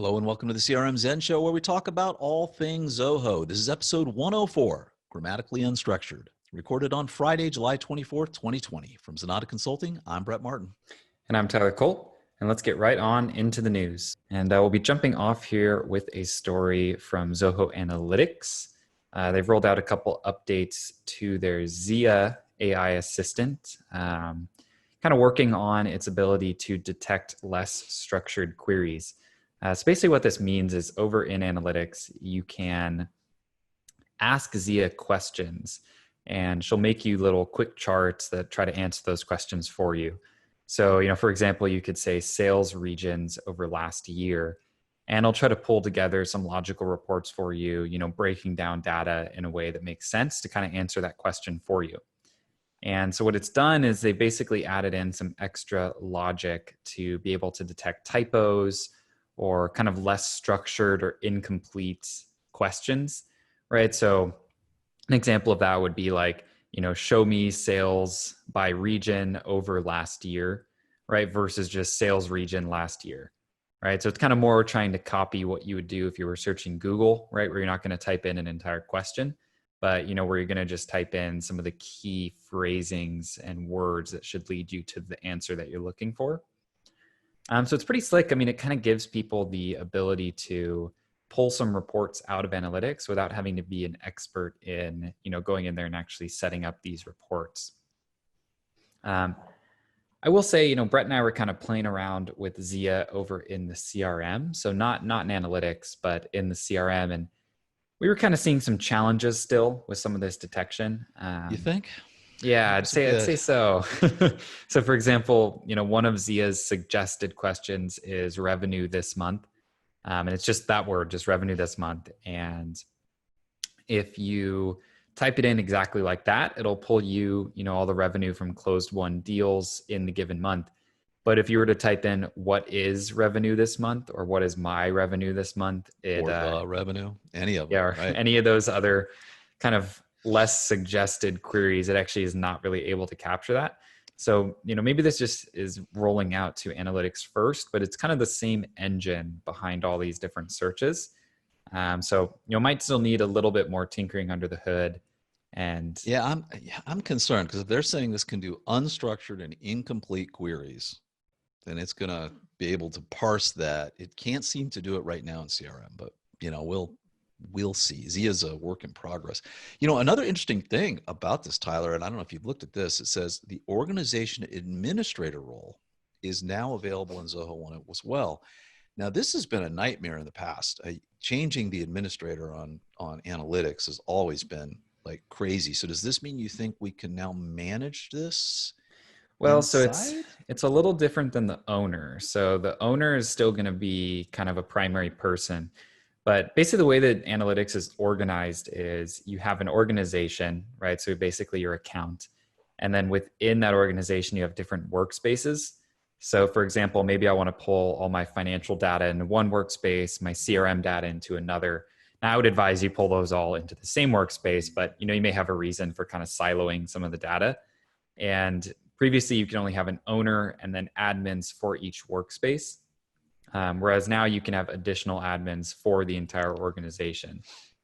Hello and welcome to the CRM Zen Show, where we talk about all things Zoho. This is episode 104, Grammatically Unstructured, recorded on Friday, July 24th, 2020. From Zenatta Consulting, I'm Brett Martin. And I'm Tyler Colt, and let's get right on into the news. And we'll be jumping off here with a story from Zoho Analytics. They've rolled out a couple updates to their Zia AI assistant, kind of working on its ability to detect less structured queries. So basically what this means is over in Analytics, you can ask Zia questions, and she'll make you little quick charts that try to answer those questions for you. So, for example, you could say sales regions over last year, and it'll try to pull together some logical reports for you, breaking down data in a way that makes sense to kind of answer that question for you. And so what it's done is they basically added in some extra logic to be able to detect typos or kind of less structured or incomplete questions, right? So an example of that would be like, show me sales by region over last year, right? Versus just sales region last year, right? So it's kind of more trying to copy what you would do if you were searching Google, right? Where you're not going to type in an entire question, but where you're going to just type in some of the key phrasings and words that should lead you to the answer that you're looking for. So it's pretty slick. I mean, it kind of gives people the ability to pull some reports out of analytics without having to be an expert in, going in there and actually setting up these reports. I will say, Brett and I were kind of playing around with Zia over in the CRM. So not in analytics, but in the CRM. And we were kind of seeing some challenges still with some of this detection. You think? Yeah, I'd say so. So for example, one of Zia's suggested questions is revenue this month. And it's just that word, just revenue this month. And if you type it in exactly like that, it'll pull you, all the revenue from closed won deals in the given month. But if you were to type in what is revenue this month or what is my revenue this month, Or the revenue, any of them. Yeah, or right? any of those other kind of less suggested queries, it actually is not really able to capture that. So, maybe this just is rolling out to analytics first, but it's kind of the same engine behind all these different searches. So, might still need a little bit more tinkering under the hood. And I'm concerned because if they're saying this can do unstructured and incomplete queries, then it's going to be able to parse that. It can't seem to do it right now in CRM, but we'll see. Zia's a work in progress. Another interesting thing about this, Tyler, and I don't know if you've looked at this, it says the organization administrator role is now available in Zoho 1 as well. Now, this has been a nightmare in the past. Changing the administrator on analytics has always been like crazy. So does this mean you think we can now manage this? Well, inside? so it's a little different than the owner. So the owner is still going to be kind of a primary person. But basically the way that analytics is organized is you have an organization, right? So basically your account. And then within that organization, you have different workspaces. So for example, maybe I want to pull all my financial data into one workspace, my CRM data into another. Now I would advise you pull those all into the same workspace, but you may have a reason for kind of siloing some of the data. And previously you can only have an owner and then admins for each workspace. Whereas now you can have additional admins for the entire organization,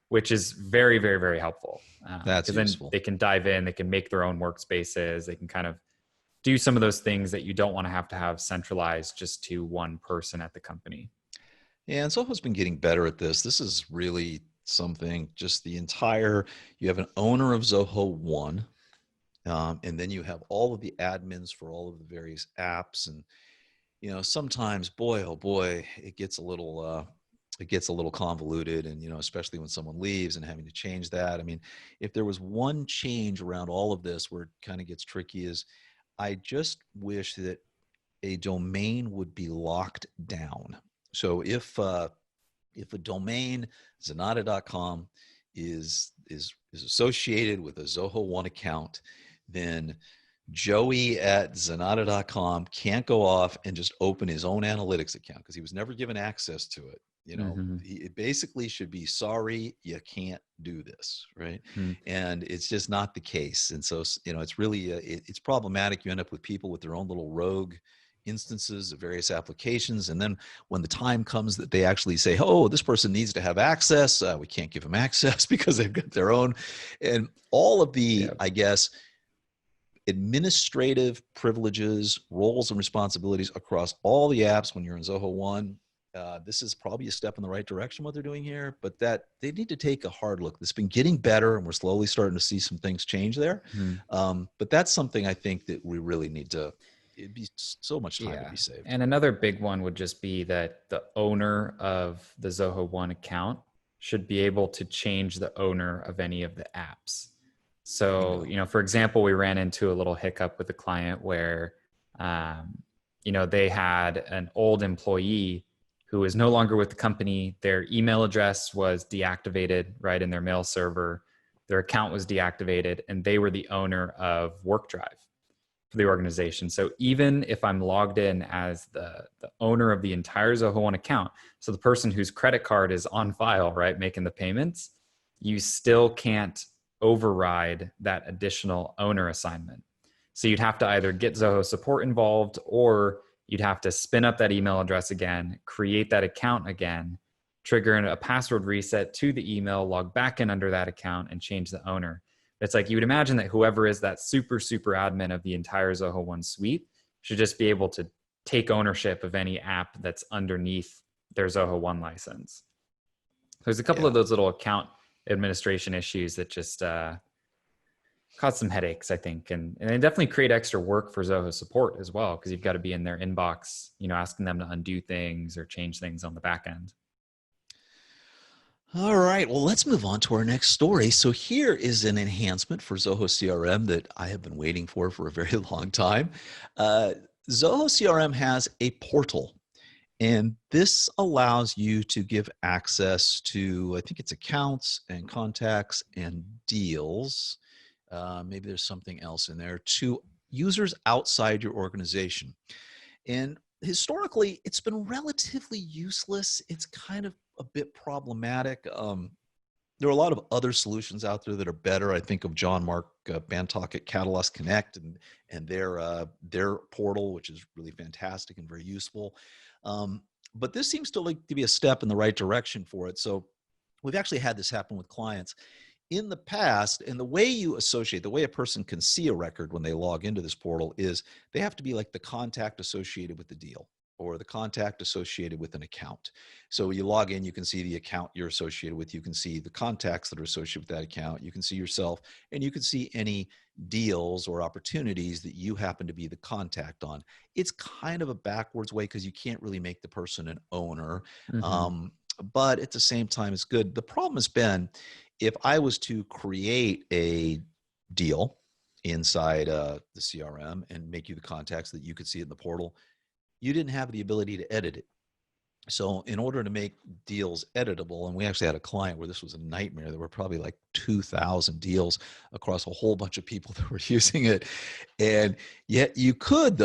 which is very, very, very helpful. That's useful. Then they can dive in, they can make their own workspaces, they can kind of do some of those things that you don't want to have centralized just to one person at the company. Yeah, and Zoho's been getting better at this. This is really something, just you have an owner of Zoho 1, and then you have all of the admins for all of the various apps. And sometimes, boy, oh boy, it gets a little convoluted, and especially when someone leaves and having to change that. I mean, if there was one change around all of this where it kind of gets tricky, is I just wish that a domain would be locked down. So if a domain Zenatta.com is associated with a Zoho 1 account, then Joey at Zenatta.com can't go off and just open his own analytics account because he was never given access to it. It basically should be, sorry, you can't do this, right? Mm-hmm. And it's just not the case. And so, it's really, it's problematic. You end up with people with their own little rogue instances of various applications. And then when the time comes that they actually say, oh, this person needs to have access, we can't give them access because they've got their own. And all of the, I guess, administrative privileges, roles, and responsibilities across all the apps when you're in Zoho One. This is probably a step in the right direction, what they're doing here, but that they need to take a hard look. It's been getting better, and we're slowly starting to see some things change there. But that's something I think that we really need to, it'd be so much time to be saved. And another big one would just be that the owner of the Zoho One account should be able to change the owner of any of the apps. So, for example, we ran into a little hiccup with a client where, they had an old employee who is no longer with the company. Their email address was deactivated, right, in their mail server. Their account was deactivated, and they were the owner of WorkDrive for the organization. So even if I'm logged in as the owner of the entire Zoho One account, so the person whose credit card is on file, right, making the payments, you still can't override that additional owner assignment. So you'd have to either get Zoho support involved, or you'd have to spin up that email address again, create that account again, trigger a password reset to the email, log back in under that account, and change the owner. It's like you would imagine that whoever is that super admin of the entire Zoho One suite should just be able to take ownership of any app that's underneath their Zoho One license. There's a couple of those little account administration issues that just cause some headaches, I think. And they definitely create extra work for Zoho support as well, because you've got to be in their inbox, asking them to undo things or change things on the back end. All right, well, let's move on to our next story. So here is an enhancement for Zoho CRM that I have been waiting for a very long time. Zoho CRM has a portal, and this allows you to give access to, I think it's accounts and contacts and deals. Maybe there's something else in there, to users outside your organization. And historically, it's been relatively useless. It's kind of a bit problematic. There are a lot of other solutions out there that are better. I think of John Mark Bantock at Catalyst Connect and their portal, which is really fantastic and very useful. But this seems to be a step in the right direction for it. So we've actually had this happen with clients in the past. And the way a person can see a record when they log into this portal is they have to be like the contact associated with the deal or the contact associated with an account. So you log in, you can see the account you're associated with, you can see the contacts that are associated with that account, you can see yourself, and you can see any deals or opportunities that you happen to be the contact on. It's kind of a backwards way because you can't really make the person an owner. But at the same time, it's good. The problem has been, if I was to create a deal inside the CRM and make you the contacts that you could see in the portal, you didn't have the ability to edit it. So in order to make deals editable, and we actually had a client where this was a nightmare, there were probably like 2,000 deals across a whole bunch of people that were using it. And yet you can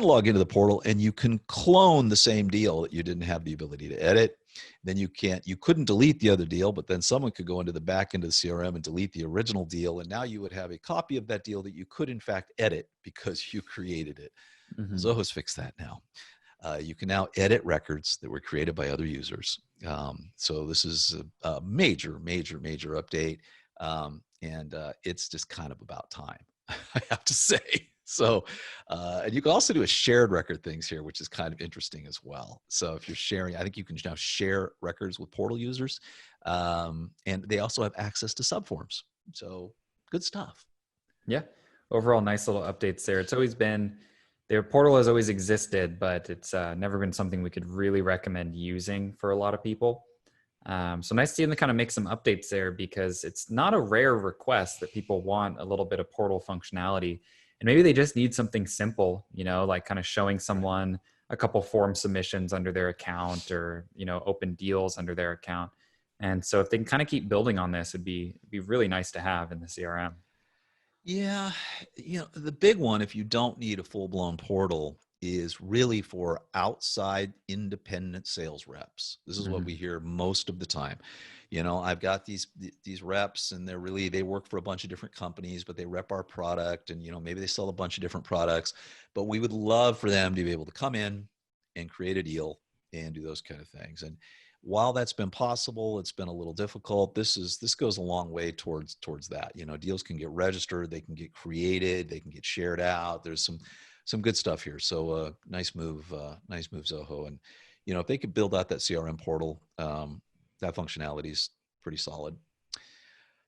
log into the portal and you can clone the same deal that you didn't have the ability to edit. Then you couldn't delete the other deal, but then someone could go into the back end of the CRM and delete the original deal. And now you would have a copy of that deal that you could in fact edit because you created it. Zoho's fixed that now. You can now edit records that were created by other users. So this is a major update. And it's just kind of about time, I have to say. So, and you can also do a shared record things here, which is kind of interesting as well. So if you're sharing, I think you can now share records with portal users. And they also have access to subforms. So good stuff. Yeah. Overall, nice little updates there. It's always been, their portal has always existed, but it's never been something we could really recommend using for a lot of people. So nice to see them kind of make some updates there, because it's not a rare request that people want a little bit of portal functionality. And maybe they just need something simple, like kind of showing someone a couple form submissions under their account, or, open deals under their account. And so if they can kind of keep building on this, it'd be really nice to have in the CRM. Yeah. The big one, if you don't need a full-blown portal, is really for outside independent sales reps. This is what we Mhm. hear most of the time. I've got these reps, and they work for a bunch of different companies, but they rep our product, and maybe they sell a bunch of different products, but we would love for them to be able to come in and create a deal and do those kind of things. And while that's been possible, it's been a little difficult. This goes a long way towards that. Deals can get registered, they can get created, they can get shared out. There's some good stuff here. So nice move, Zoho. And if they could build out that CRM portal, that functionality is pretty solid.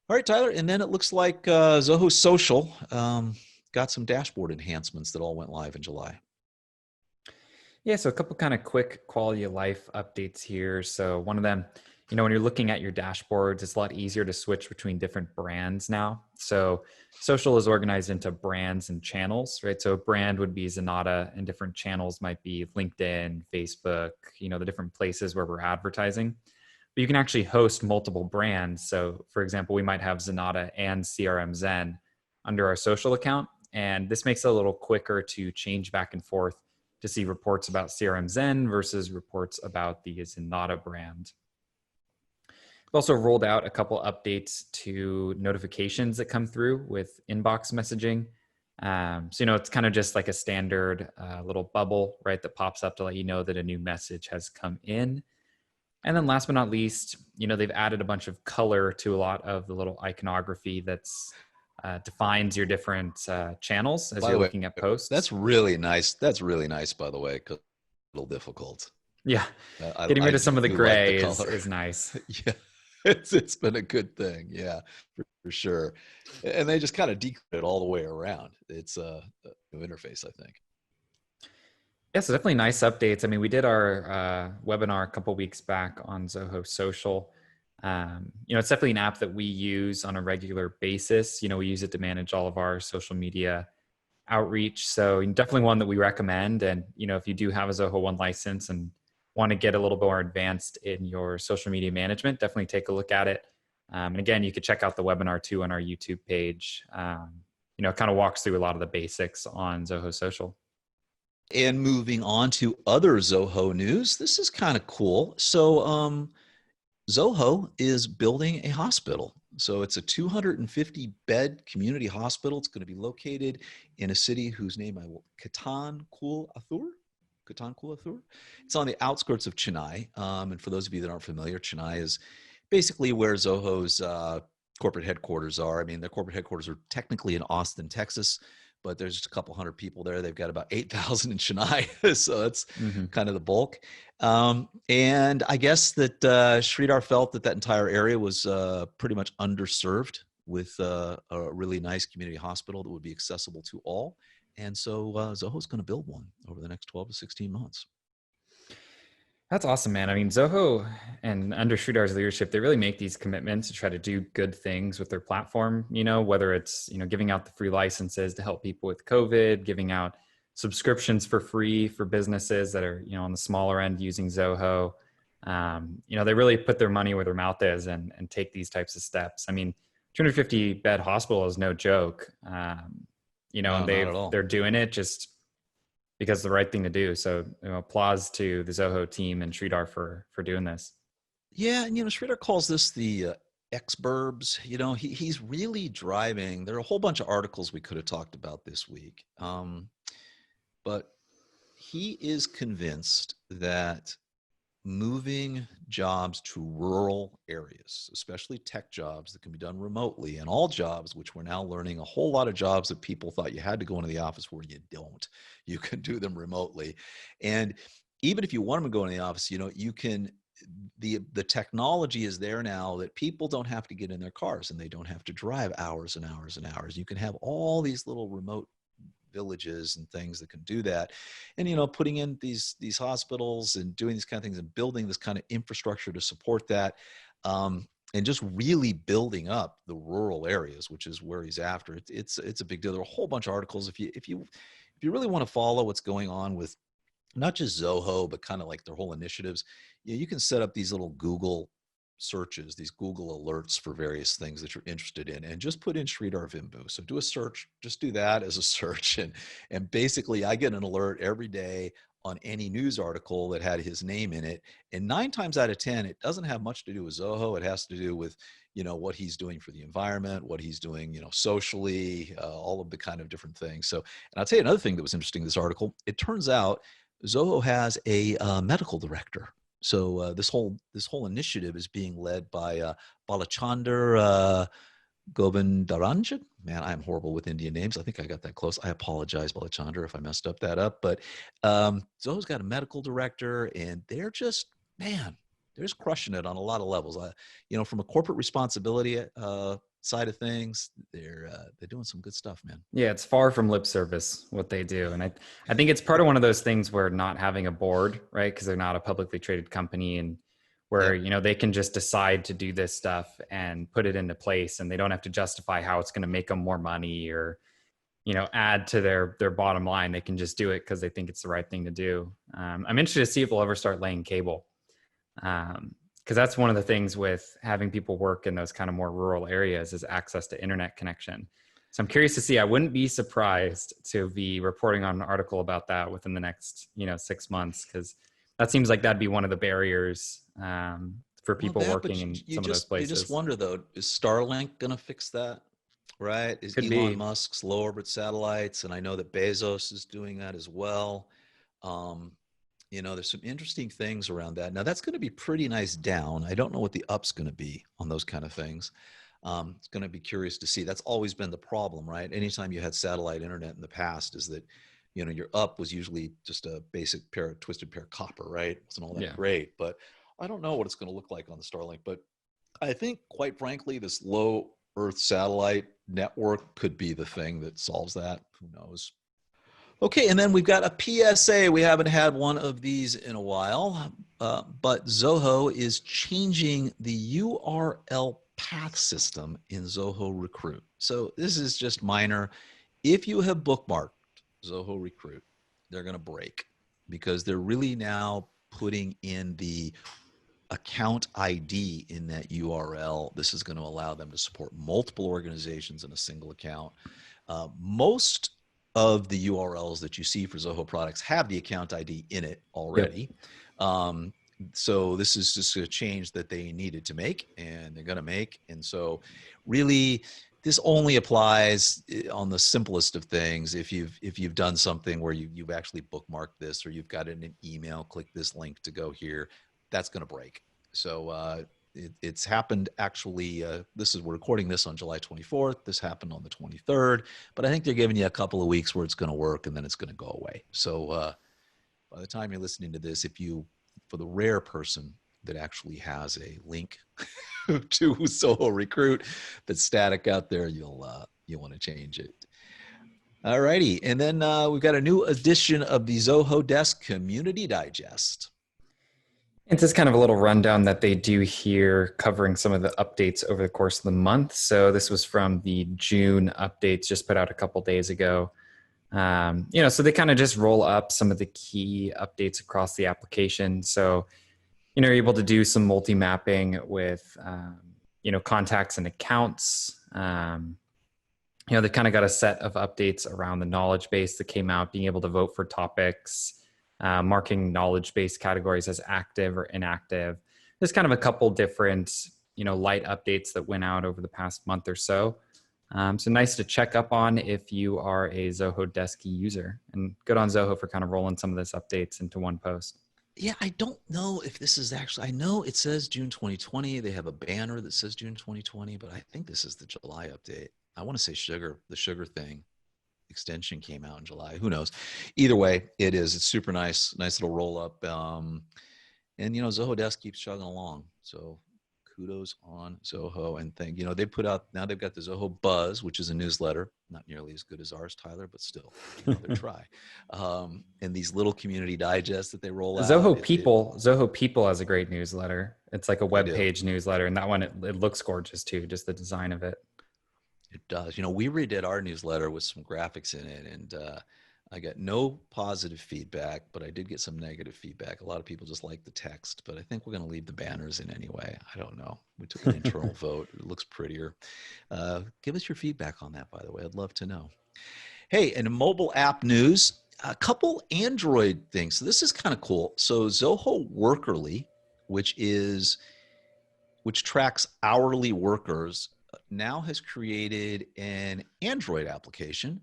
All right, Tyler. And then it looks like Zoho Social got some dashboard enhancements that all went live in July. Yeah, so a couple kind of quick quality of life updates here. So one of them, when you're looking at your dashboards, it's a lot easier to switch between different brands now. So social is organized into brands and channels, right? So a brand would be Zenatta, and different channels might be LinkedIn, Facebook, the different places where we're advertising. But you can actually host multiple brands. So for example, we might have Zenatta and CRM Zen under our social account. And this makes it a little quicker to change back and forth to see reports about CRM Zen versus reports about the Zenatta brand. We've also rolled out a couple updates to notifications that come through with inbox messaging. So, it's kind of just like a standard little bubble, right, that pops up to let you know that a new message has come in. And then last but not least, they've added a bunch of color to a lot of the little iconography that's defines your different channels as By you're the way, looking at posts. that's really nice. That's really nice, by the way, 'cause it's a little difficult. Yeah, I, getting I rid of some of the do like the gray is color. is nice. Yeah, it's been a good thing. Yeah, for sure. And they just kind of decode it all the way around. It's a new interface, I think. Yeah, so definitely nice updates. I mean, we did our webinar a couple weeks back on Zoho Social. It's definitely an app that we use on a regular basis. We use it to manage all of our social media outreach. So definitely one that we recommend. And, if you do have a Zoho One license and want to get a little more advanced in your social media management, definitely take a look at it. And again, you could check out the webinar too on our YouTube page. It kind of walks through a lot of the basics on Zoho Social. And moving on to other Zoho news, this is kind of cool. So Zoho is building a hospital. So it's a 250 bed community hospital. It's going to be located in a city whose name I will, Katan Kul Athur. It's on the outskirts of Chennai. And for those of you that aren't familiar, Chennai is basically where Zoho's corporate headquarters are. I mean, their corporate headquarters are technically in Austin, Texas, but there's just a couple hundred people there. They've got about 8,000 in Chennai. So that's Mm-hmm. kind of the bulk. And I guess that Sridhar felt that entire area was pretty much underserved with a really nice community hospital that would be accessible to all. And so Zoho's going to build one over the next 12 to 16 months. That's awesome, man. I mean, Zoho and under Sridhar's leadership, they really make these commitments to try to do good things with their platform, whether it's, giving out the free licenses to help people with COVID, giving out subscriptions for free for businesses that are, on the smaller end using Zoho. They really put their money where their mouth is and take these types of steps. I mean, 250 bed hospital is no joke. No, And not at all. they're doing it just because it's the right thing to do. So applause to the Zoho team and Sridhar for doing this. Yeah, and Sridhar calls this the exburbs. He's really driving. There are a whole bunch of articles we could have talked about this week, but he is convinced that moving jobs to rural areas, especially tech jobs that can be done remotely, and all jobs, which we're now learning, a whole lot of jobs that people thought you had to go into the office where you don't. You can do them remotely. And even if you want them to go in the office, you can, the technology is there now that people don't have to get in their cars and they don't have to drive hours and hours and hours. You can have all these little remote villages and things that can do that. And putting in these hospitals and doing these kind of things and building this kind of infrastructure to support that, and just really building up the rural areas, which is where he's after. It's a big deal. There are a whole bunch of articles. If you really want to follow what's going on with not just Zoho, but kind of like their whole initiatives, you can set up these little Google searches, these Google alerts for various things that you're interested in, and just put in Sridhar Vimbu. So do a search, just do that as a search. And basically I get an alert every day on any news article that had his name in it. And 9 times out of 10, it doesn't have much to do with Zoho. It has to do with, what he's doing for the environment, what he's doing, socially, all of the kind of different things. So, and I'll tell you another thing that was interesting in this article. It turns out Zoho has a medical director. So this whole initiative is being led by Balachandar Govindaranjan. Man, I'm horrible with Indian names. I think I got that close. I apologize, Balachandar, if I messed up that up. But Zoho's got a medical director, and they're just, man, they're just crushing it on a lot of levels. From a corporate responsibility side of things, they're doing some good stuff, man. Yeah, it's far from lip service what they do. And I think it's part of one of those things where not having a board, right? Because they're not a publicly traded company, and where, they can just decide to do this stuff and put it into place, and they don't have to justify how it's going to make them more money or, add to their bottom line. They can just do it because they think it's the right thing to do. I'm interested to see if we'll ever start laying cable. Because that's one of the things with having people work in those kind of more rural areas is access to internet connection. So I'm curious to see. I wouldn't be surprised to be reporting on an article about that within the next 6 months, because that seems like that'd be one of the barriers for people working in some of those places. You just wonder, though, is Starlink going to fix that? Right? Is Could Elon be. Musk's low orbit satellites, and I know that Bezos is doing that as well. There's some interesting things around that. Now, that's going to be pretty nice down. I don't know what the up's going to be on those kind of things. It's going to be curious to see. That's always been the problem, right? Anytime you had satellite internet in the past, is that, your up was usually just a basic twisted pair of copper, right? It wasn't all that great. But I don't know what it's going to look like on the Starlink. But I think, quite frankly, this low Earth satellite network could be the thing that solves that. Who knows? Okay, and then we've got a PSA. We haven't had one of these in a while, but Zoho is changing the URL path system in Zoho Recruit. So this is just minor. If you have bookmarked Zoho Recruit, they're going to break, because they're really now putting in the account ID in that URL. This is going to allow them to support multiple organizations in a single account. Most of the URLs that you see for Zoho products have the account ID in it already. Yep. So this is just a change that they needed to make, and they're going to make. And so really, this only applies on the simplest of things. If you've done something where you've actually bookmarked this, or you've got it in an email, click this link to go here, that's going to break. So it's happened actually. We're recording this on July 24th. This happened on the 23rd, but I think they're giving you a couple of weeks where it's going to work, and then it's going to go away. So by the time you're listening to this, for the rare person that actually has a link to Zoho Recruit that's static out there, you'll want to change it. All righty, and then we've got a new edition of the Zoho Desk Community Digest. It's just kind of a little rundown that they do here, covering some of the updates over the course of the month. So this was from the June updates, just put out a couple days ago. So they kind of just roll up some of the key updates across the application. So, you're able to do some multi-mapping with, contacts and accounts. They kind of got a set of updates around the knowledge base that came out, being able to vote for topics, marking knowledge-based categories as active or inactive. There's kind of a couple different, light updates that went out over the past month or so. So nice to check up on if you are a Zoho Desk user, and good on Zoho for kind of rolling some of this updates into one post. Yeah, I don't know if this is actually, I know it says June 2020. They have a banner that says June 2020, but I think this is the July update. I want to say the sugar thing extension came out in July. Who knows? Either way, it is. It's super nice. Nice little roll up. And, Zoho Desk keeps chugging along. So kudos on Zoho. And they put out, now they've got the Zoho Buzz, which is a newsletter, not nearly as good as ours, Tyler, but still, they try. And these little community digests that they roll out. Zoho People has a great newsletter. It's like a web page newsletter, and that one, it looks gorgeous too, just the design of it. It does. We redid our newsletter with some graphics in it, and I got no positive feedback, but I did get some negative feedback. A lot of people just like the text, but I think we're going to leave the banners in anyway. I don't know. We took an internal vote. It looks prettier. Give us your feedback on that, by the way. I'd love to know. Hey, in mobile app news, a couple Android things. So this is kind of cool. So Zoho Workerly, which tracks hourly workers, now has created an Android application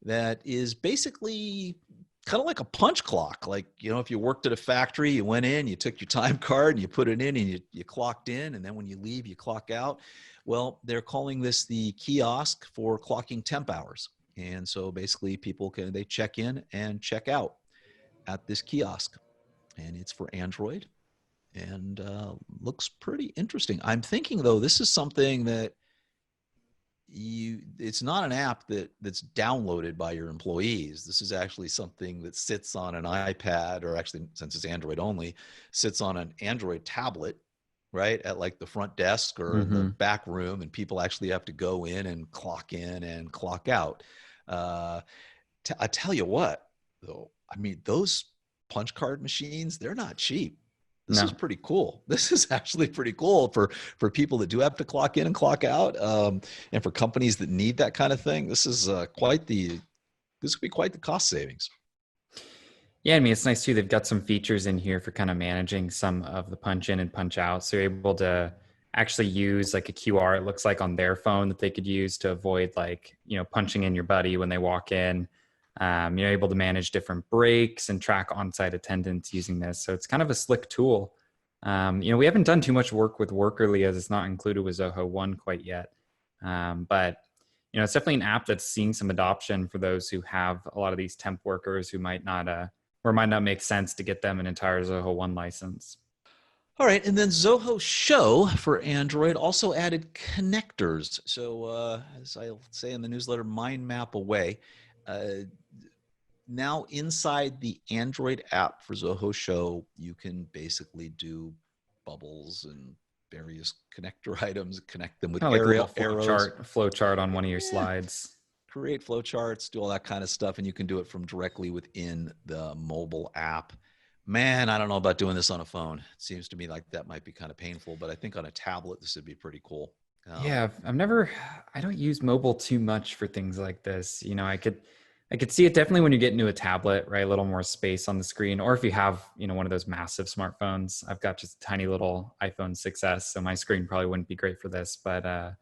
that is basically kind of like a punch clock. Like, if you worked at a factory, you went in, you took your time card and you put it in and you clocked in. And then when you leave, you clock out. Well, they're calling this the kiosk for clocking temp hours. And so basically they check in and check out at this kiosk, and it's for Android and looks pretty interesting. I'm thinking though, this is something that it's not an app that's downloaded by your employees. This is actually something that sits on an iPad, or actually, since it's Android only, sits on an Android tablet, right, at like the front desk or in the back room, and people actually have to go in and clock out. I tell you what, though, I mean, those punch card machines, they're not cheap. This is pretty cool. This is actually pretty cool for people that do have to clock in and clock out, and for companies that need that kind of thing. This is this could be quite the cost savings. Yeah, I mean, it's nice too. They've got some features in here for kind of managing some of the punch in and punch out. So you're able to actually use like a QR, it looks like, on their phone that they could use to avoid punching in your buddy when they walk in. You're able to manage different breaks and track on-site attendance using this. So it's kind of a slick tool. We haven't done too much work with Workerly, as it's not included with Zoho One quite yet. But it's definitely an app that's seeing some adoption for those who have a lot of these temp workers who might not make sense to get them an entire Zoho One license. All right, and then Zoho Show for Android also added connectors. So as I'll say in the newsletter, mind map away. Now inside the Android app for Zoho Show, you can basically do bubbles and various connector items, connect them with arrows. Flow chart on one of your slides. Create flow charts, do all that kind of stuff, and you can do it from directly within the mobile app. Man, I don't know about doing this on a phone. It seems to me like that might be kind of painful, but I think on a tablet, this would be pretty cool. Yeah, I don't use mobile too much for things like this. I could see it definitely when you get into a tablet, right? A little more space on the screen, or if you have, one of those massive smartphones. I've got just a tiny little iPhone 6S, so my screen probably wouldn't be great for this. But,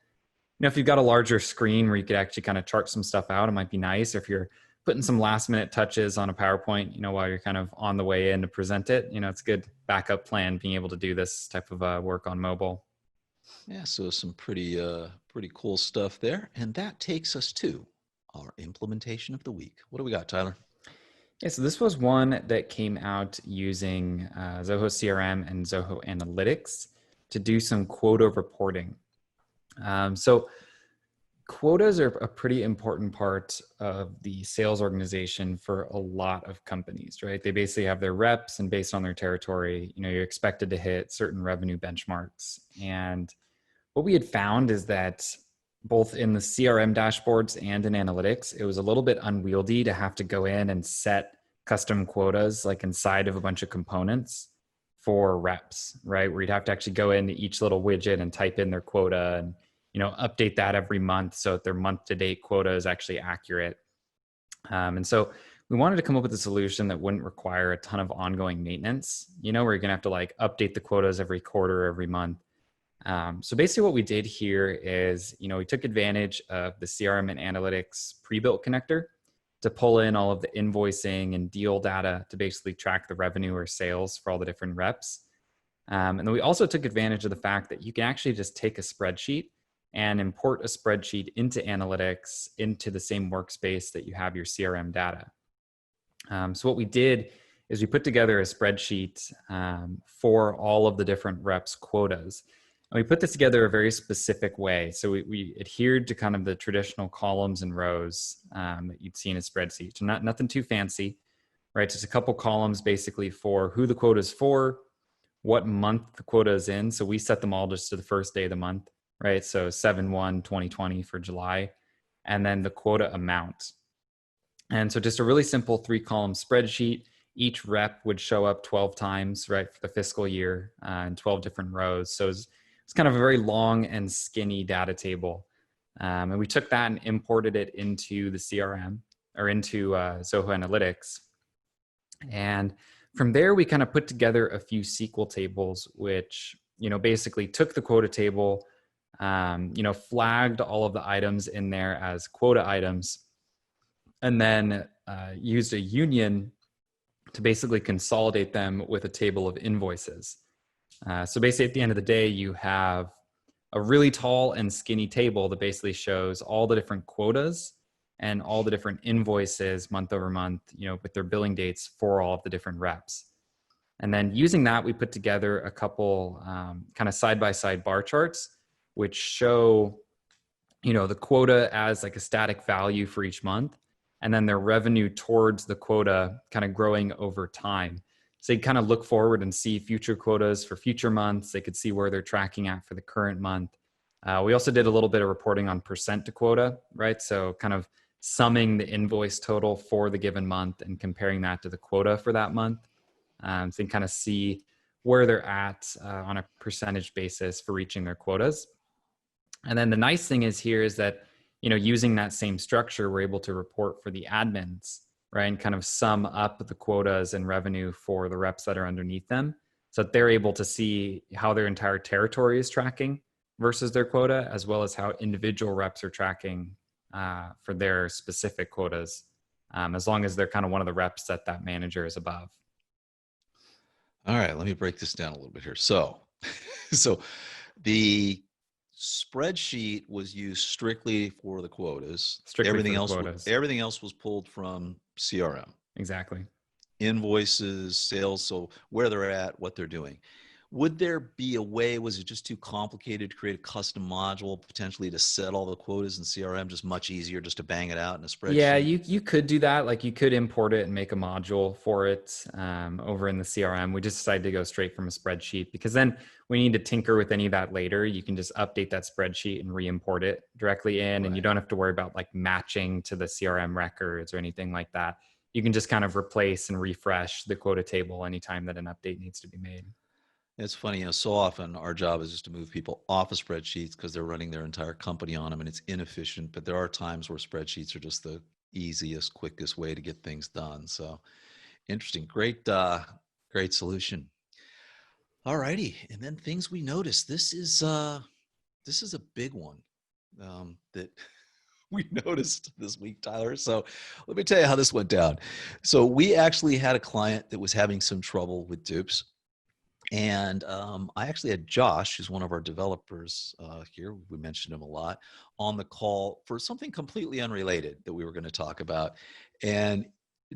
if you've got a larger screen where you could actually kind of chart some stuff out, it might be nice. Or if you're putting some last minute touches on a PowerPoint, while you're kind of on the way in to present it, it's a good backup plan being able to do this type of work on mobile. Yeah, so some pretty cool stuff there. And that takes us to our implementation of the week. What do we got, Tyler? Yeah, so this was one that came out using Zoho CRM and Zoho Analytics to do some quota reporting. So quotas are a pretty important part of the sales organization for a lot of companies, right? They basically have their reps, and based on their territory, you're expected to hit certain revenue benchmarks. And what we had found is that both in the CRM dashboards and in analytics, it was a little bit unwieldy to have to go in and set custom quotas like inside of a bunch of components for reps, right? Where you'd have to actually go into each little widget and type in their quota and update that every month so that their month-to-date quota is actually accurate. And so we wanted to come up with a solution that wouldn't require a ton of ongoing maintenance, where you're going to have to update the quotas every quarter, every month. So basically what we did here is, we took advantage of the CRM and Analytics pre-built connector to pull in all of the invoicing and deal data to basically track the revenue or sales for all the different reps. And then we also took advantage of the fact that you can actually just take a spreadsheet and import a spreadsheet into Analytics into the same workspace that you have your CRM data. So what we did is we put together a spreadsheet for all of the different reps' quotas. And we put this together a very specific way. So we adhered to kind of the traditional columns and rows that you'd see in a spreadsheet. So nothing too fancy, right? Just a couple columns basically for who the quota is for, what month the quota is in. So we set them all just to the first day of the month, right? So 7/1/2020 for July, and then the quota amount. And so just a really simple 3-column spreadsheet. Each rep would show up 12 times, right, for the fiscal year in 12 different rows. So it's kind of a very long and skinny data table. And we took that and imported it into the CRM or into Zoho Analytics. And from there, we kind of put together a few SQL tables, which, basically took the quota table, flagged all of the items in there as quota items, and then used a union to basically consolidate them with a table of invoices. So basically, at the end of the day, you have a really tall and skinny table that basically shows all the different quotas and all the different invoices month over month, with their billing dates for all of the different reps. And then using that, we put together a couple kind of side-by-side bar charts, which show, the quota as like a static value for each month, and then their revenue towards the quota kind of growing over time. So you kind of look forward and see future quotas for future months. They could see where they're tracking at for the current month. We also did a little bit of reporting on percent to quota, right? So kind of summing the invoice total for the given month and comparing that to the quota for that month. So you can kind of see where they're at on a percentage basis for reaching their quotas. And then the nice thing is that, using that same structure, we're able to report for the admins, right? And kind of sum up the quotas and revenue for the reps that are underneath them, so that they're able to see how their entire territory is tracking versus their quota, as well as how individual reps are tracking for their specific quotas, as long as they're kind of one of the reps that manager is above. All right, let me break this down a little bit here. So the spreadsheet was used strictly for the quotas. Strictly for the quotas. Everything else was pulled from CRM. Exactly. Invoices, sales, so where they're at, what they're doing. Would there be a way, was it just too complicated to create a custom module potentially to set all the quotas in CRM, just much easier just to bang it out in a spreadsheet? Yeah, you could do that. Like you could import it and make a module for it over in the CRM. We just decided to go straight from a spreadsheet, because then we need to tinker with any of that later. You can just update that spreadsheet and re-import it directly in, and you don't have to worry about like matching to the CRM records or anything like that. You can just kind of replace and refresh the quota table anytime that an update needs to be made. It's funny, so often our job is just to move people off of spreadsheets because they're running their entire company on them and it's inefficient. But there are times where spreadsheets are just the easiest, quickest way to get things done. So interesting. Great solution. All righty. And then things we noticed. This is a big one that we noticed this week, Tyler. So let me tell you how this went down. So we actually had a client that was having some trouble with dupes. And I actually had Josh, who's one of our developers here, we mentioned him a lot, on the call for something completely unrelated that we were going to talk about. And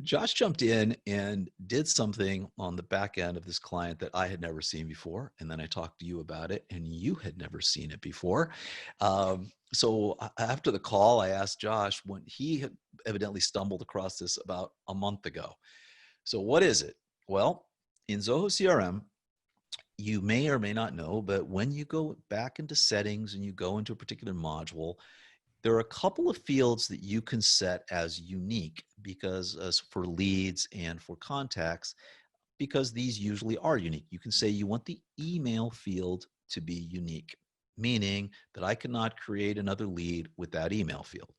Josh jumped in and did something on the back end of this client that I had never seen before. And then I talked to you about it, and you had never seen it before. So after the call, I asked Josh when he had evidently stumbled across this about a month ago. So what is it? Well, in Zoho CRM, you may or may not know, but when you go back into settings and you go into a particular module, there are a couple of fields that you can set as unique, because as for leads and for contacts, because these usually are unique. You can say you want the email field to be unique, meaning that I cannot create another lead with that email field.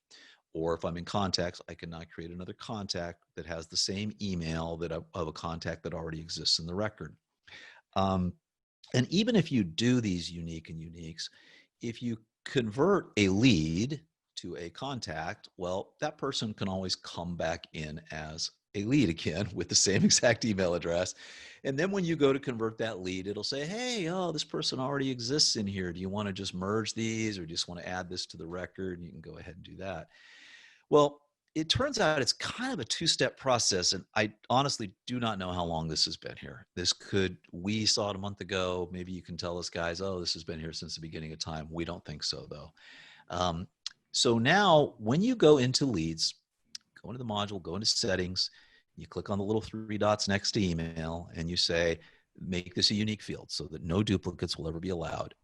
Or if I'm in contacts, I cannot create another contact that has the same email of a contact that already exists in the record. And even if you do these unique and uniques, if you convert a lead to a contact, well, that person can always come back in as a lead again with the same exact email address. And then when you go to convert that lead, it'll say, hey, this person already exists in here. Do you want to just merge these, or do you just want to add this to the record? And you can go ahead and do that. Well, it turns out it's kind of a two-step process, and I honestly do not know how long this has been here. We saw it a month ago. Maybe you can tell us, guys, this has been here since the beginning of time. We don't think so, though. So now when you go into leads, go into the module, go into settings, you click on the little 3 dots next to email, and you say, make this a unique field so that no duplicates will ever be allowed.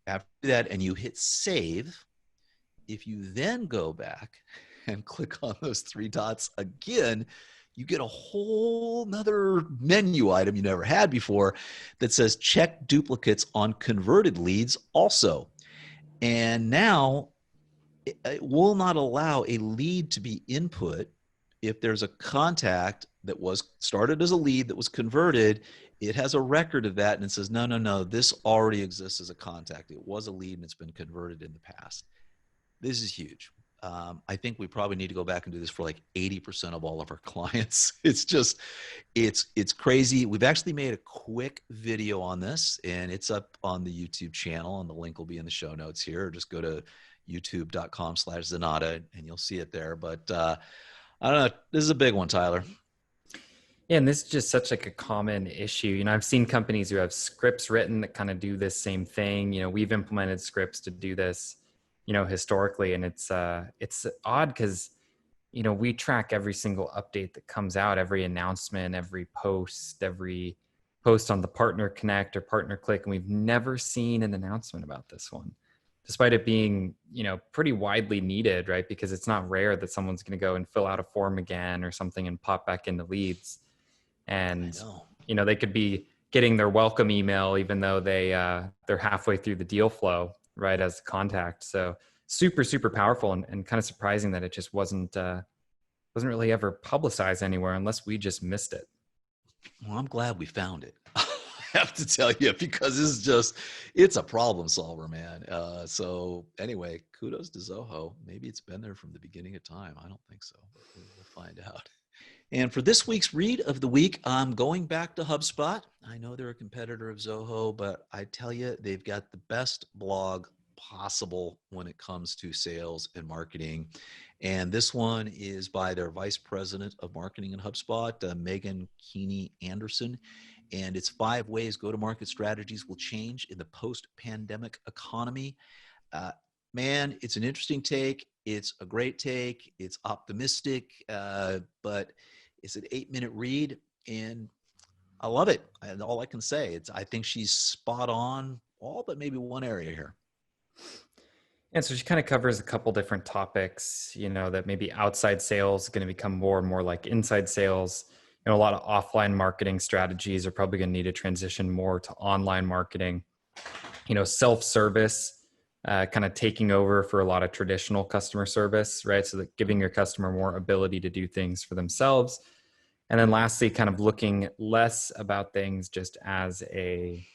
After that, and you hit save, if you then go back and click on those three dots again, you get a whole nother menu item you never had before that says check duplicates on converted leads also. And now it will not allow a lead to be input if there's a contact that was started as a lead that was converted. It has a record of that and it says, no, this already exists as a contact. It was a lead and it's been converted in the past. This is huge. I think we probably need to go back and do this for like 80% of all of our clients. It's just, it's crazy. We've actually made a quick video on this and it's up on the YouTube channel, and the link will be in the show notes here. Or just go to youtube.com/Zenatta and you'll see it there. But I don't know. This is a big one, Tyler. Yeah, and this is just such like a common issue. You know, I've seen companies who have scripts written that kind of do this same thing. You know, we've implemented scripts to do this, you know, historically, and it's odd because, you know, we track every single update that comes out, every announcement, every post on the Partner Connect or Partner Cliq, and we've never seen an announcement about this one, despite it being, you know, pretty widely needed, right? Because it's not rare that someone's going to go and fill out a form again or something and pop back into leads. And, you know, they could be getting their welcome email, even though they're halfway through the deal flow, right, as a contact. So super, super powerful, and kind of surprising that it just wasn't really ever publicized anywhere unless we just missed it. Well, I'm glad we found it. I have to tell you, because it's a problem solver, man. So anyway, kudos to Zoho. Maybe it's been there from the beginning of time. I don't think so, but we'll find out. And for this week's read of the week, I'm going back to HubSpot. I know they're a competitor of Zoho, but I tell you, they've got the best blog possible when it comes to sales and marketing. And this one is by their vice president of marketing in HubSpot, Meghan, Keaney Anderson. And it's 5 ways go-to-market strategies will change in the post-pandemic economy. Man, it's an interesting take. It's a great take. It's optimistic, but it's an 8-minute read, and I love it. And all I can say, I think she's spot on all but maybe one area here. And so she kind of covers a couple different topics, you know, that maybe outside sales is going to become more and more like inside sales. You know, a lot of offline marketing strategies are probably going to need to transition more to online marketing. You know, self-service kind of taking over for a lot of traditional customer service, right? So that giving your customer more ability to do things for themselves. And then lastly, kind of looking less about things just as a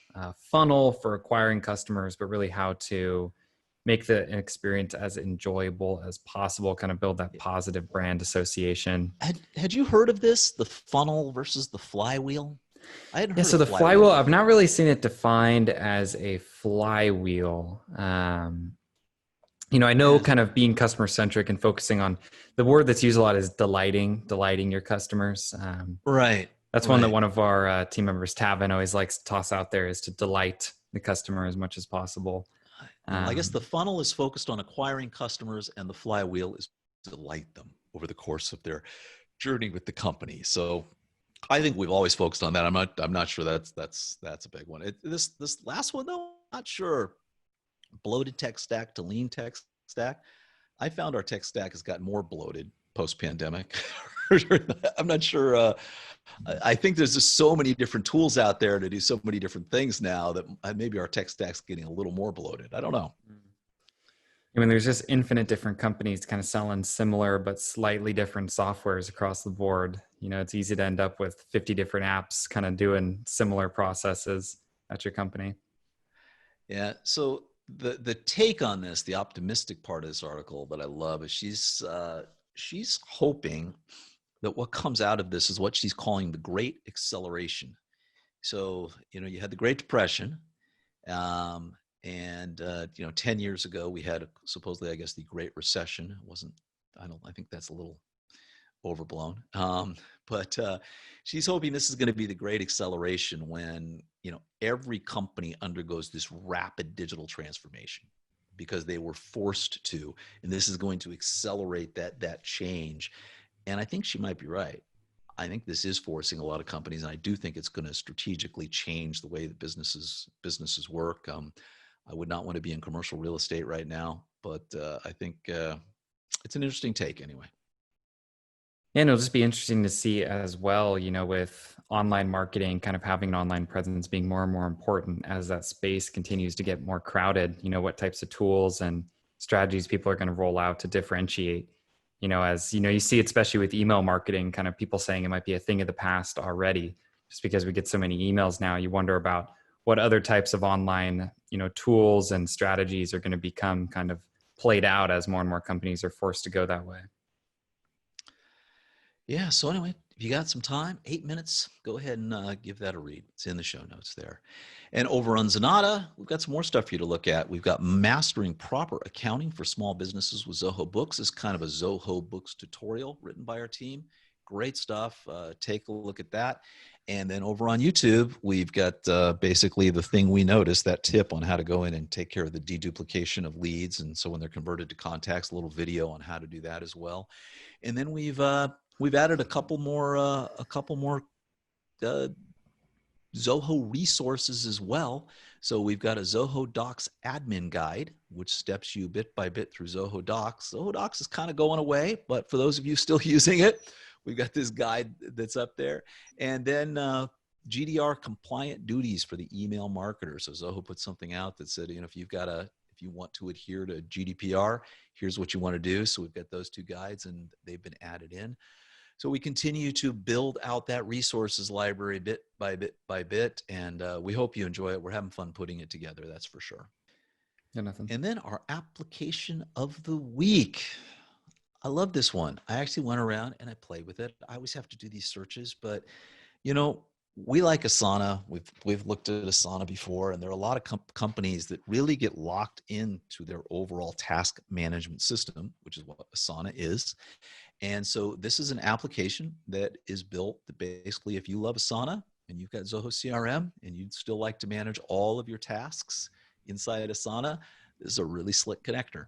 funnel for acquiring customers, but really how to make the experience as enjoyable as possible, kind of build that positive brand association. Had you heard of this, the funnel versus the flywheel? I hadn't heard so of the flywheel, I've not really seen it defined as a flywheel. You know, I know kind of being customer centric and focusing on the word that's used a lot is delighting your customers. Right. That's one that one of our team members, Tavin, always likes to toss out there, is to delight the customer as much as possible. I guess the funnel is focused on acquiring customers, and the flywheel is to delight them over the course of their journey with the company. So I think we've always focused on that. I'm not sure that's a big one. This last one though, I'm not sure. Bloated tech stack to lean tech stack. I found our tech stack has gotten more bloated post-pandemic. I'm not sure. I think there's just so many different tools out there to do so many different things now that maybe our tech stack's getting a little more bloated. I don't know. I mean, there's just infinite different companies kind of selling similar but slightly different softwares across the board. You know, it's easy to end up with 50 different apps kind of doing similar processes at your company. Yeah. So the take on this, the optimistic part of this article that I love, is she's hoping that what comes out of this is what she's calling the Great Acceleration. So, you know, you had the Great Depression, and 10 years ago we had supposedly, I guess, the Great Recession. It wasn't. I think that's a little overblown. But she's hoping this is going to be the Great Acceleration when, you know, every company undergoes this rapid digital transformation because they were forced to, and this is going to accelerate that change. And I think she might be right. I think this is forcing a lot of companies, and I do think it's going to strategically change the way that businesses work. I would not want to be in commercial real estate right now, but I think it's an interesting take anyway. And it'll just be interesting to see as well, with online marketing, kind of having an online presence being more and more important as that space continues to get more crowded, what types of tools and strategies people are going to roll out to differentiate, as, you see, especially with email marketing, kind of people saying it might be a thing of the past already, just because we get so many emails now. You wonder about what other types of online, tools and strategies are going to become kind of played out as more and more companies are forced to go that way. Yeah. So anyway, if you got some time, 8 minutes, go ahead and give that a read. It's in the show notes there. And over on Zenatta, we've got some more stuff for you to look at. We've got Mastering Proper Accounting for Small Businesses with Zoho Books. It's kind of a Zoho Books tutorial written by our team. Great stuff. Take a look at that. And then over on YouTube, we've got basically the thing we noticed, that tip on how to go in and take care of the deduplication of leads. And so when they're converted to contacts, a little video on how to do that as well. And then we've added a couple more Zoho resources as well. So we've got a Zoho Docs admin guide, which steps you bit by bit through Zoho Docs. Zoho Docs is kind of going away, but for those of you still using it, we've got this guide that's up there. And then GDR compliant duties for the email marketer. So Zoho put something out that said, if you want to adhere to GDPR, here's what you want to do. So we've got those two guides and they've been added in. So we continue to build out that resources library bit by bit by bit, and we hope you enjoy it. We're having fun putting it together, that's for sure. Yeah, nothing. And then our application of the week. I love this one. I actually went around and I played with it. I always have to do these searches, but we like Asana. We've looked at Asana before, and there are a lot of companies that really get locked into their overall task management system, which is what Asana is. And so this is an application that is built that basically, if you love Asana and you've got Zoho CRM and you'd still like to manage all of your tasks inside Asana, this is a really slick connector.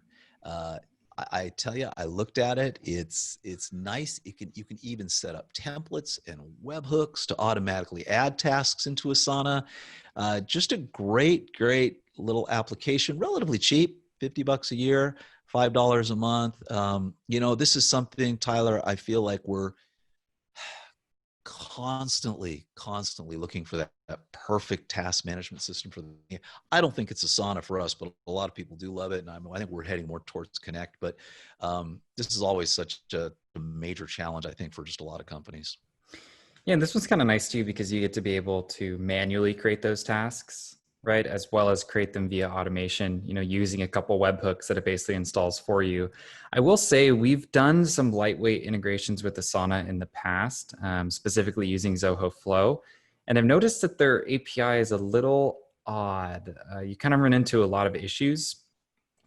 I tell you, I looked at it. It's nice. You can even set up templates and webhooks to automatically add tasks into Asana. Just a great little application, relatively cheap, $50 a year, $5 a month. This is something, Tyler, I feel like we're constantly looking for that perfect task management system for the. I don't think it's Asana for us, but a lot of people do love it. And I think we're heading more towards Connect, but this is always such a major challenge, I think, for just a lot of companies. Yeah, and this one's kind of nice too, because you get to be able to manually create those tasks, right? As well as create them via automation, using a couple webhooks that it basically installs for you. I will say we've done some lightweight integrations with Asana in the past, specifically using Zoho Flow. And I've noticed that their API is a little odd. You kind of run into a lot of issues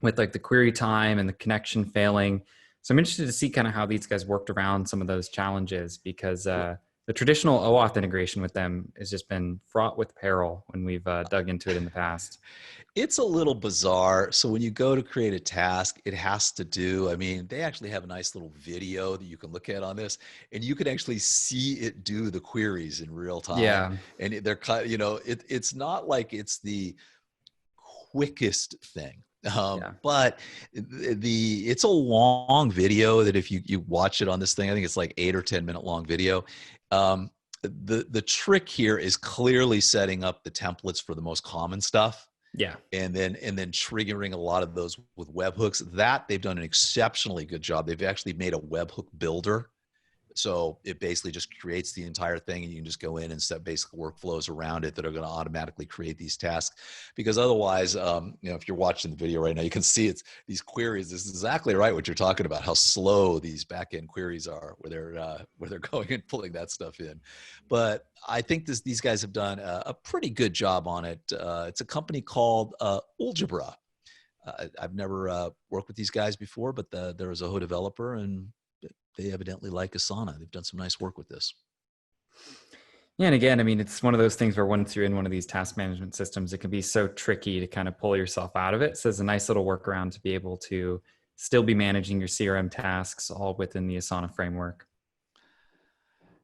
with like the query time and the connection failing. So I'm interested to see kind of how these guys worked around some of those challenges, because the traditional OAuth integration with them has just been fraught with peril when we've dug into it in the past. It's a little bizarre. So when you go to create a task, it has to do, they actually have a nice little video that you can look at on this, and you can actually see it do the queries in real time. Yeah. And they're it's not like it's the quickest thing. But it's a long video that if you watch it on this thing, I think it's like 8 or 10 minute long video. The trick here is clearly setting up the templates for the most common stuff. Yeah. And then triggering a lot of those with webhooks. That they've done an exceptionally good job. They've actually made a webhook builder. So it basically just creates the entire thing, and you can just go in and set basic workflows around it that are going to automatically create these tasks. Because otherwise, if you're watching the video right now, you can see it's these queries. This is exactly right what you're talking about, how slow these back-end queries are, where they're going and pulling that stuff in. But I think these guys have done a pretty good job on it. It's a company called Algebra. I've never worked with these guys before, but they're a Zoho developer, and they evidently like Asana. They've done some nice work with this. Yeah, and again, it's one of those things where once you're in one of these task management systems, it can be so tricky to kind of pull yourself out of it. So it's a nice little workaround to be able to still be managing your CRM tasks all within the Asana framework.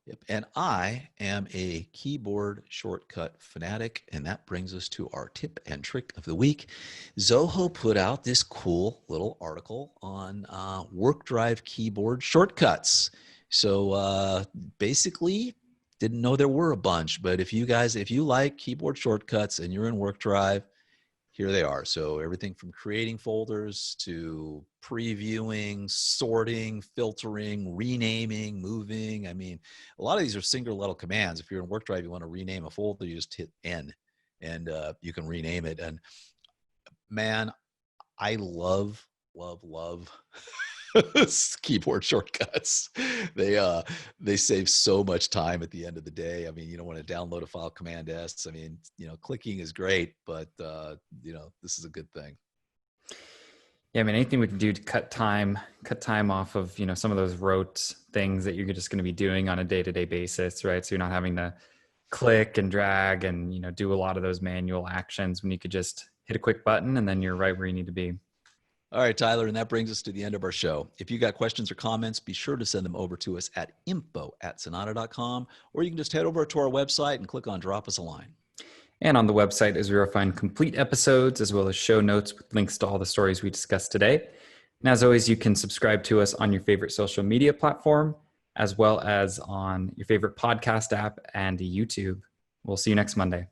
Yep. And I am a keyboard shortcut fanatic. And that brings us to our tip and trick of the week. Zoho put out this cool little article on WorkDrive keyboard shortcuts. So basically, didn't know there were a bunch, but if you like keyboard shortcuts and you're in WorkDrive, here they are. So everything from creating folders to previewing, sorting, filtering, renaming, moving. I mean, a lot of these are single letter commands. If you're in WorkDrive, you want to rename a folder, you just hit N and you can rename it. And man, I love, love, love keyboard shortcuts. They save so much time at the end of the day. I mean, you don't want to download a file, Command S. I mean, clicking is great, but this is a good thing. Yeah, I mean, anything we can do to cut time off of, some of those rote things that you're just going to be doing on a day-to-day basis, right? So you're not having to click and drag and, do a lot of those manual actions when you could just hit a quick button and then you're right where you need to be. All right, Tyler, and that brings us to the end of our show. If you got questions or comments, be sure to send them over to us at info@zenatta.com, or you can just head over to our website and click on Drop Us a Line. And on the website is where you'll find complete episodes as well as show notes with links to all the stories we discussed today. And as always, you can subscribe to us on your favorite social media platform, as well as on your favorite podcast app and YouTube. We'll see you next Monday.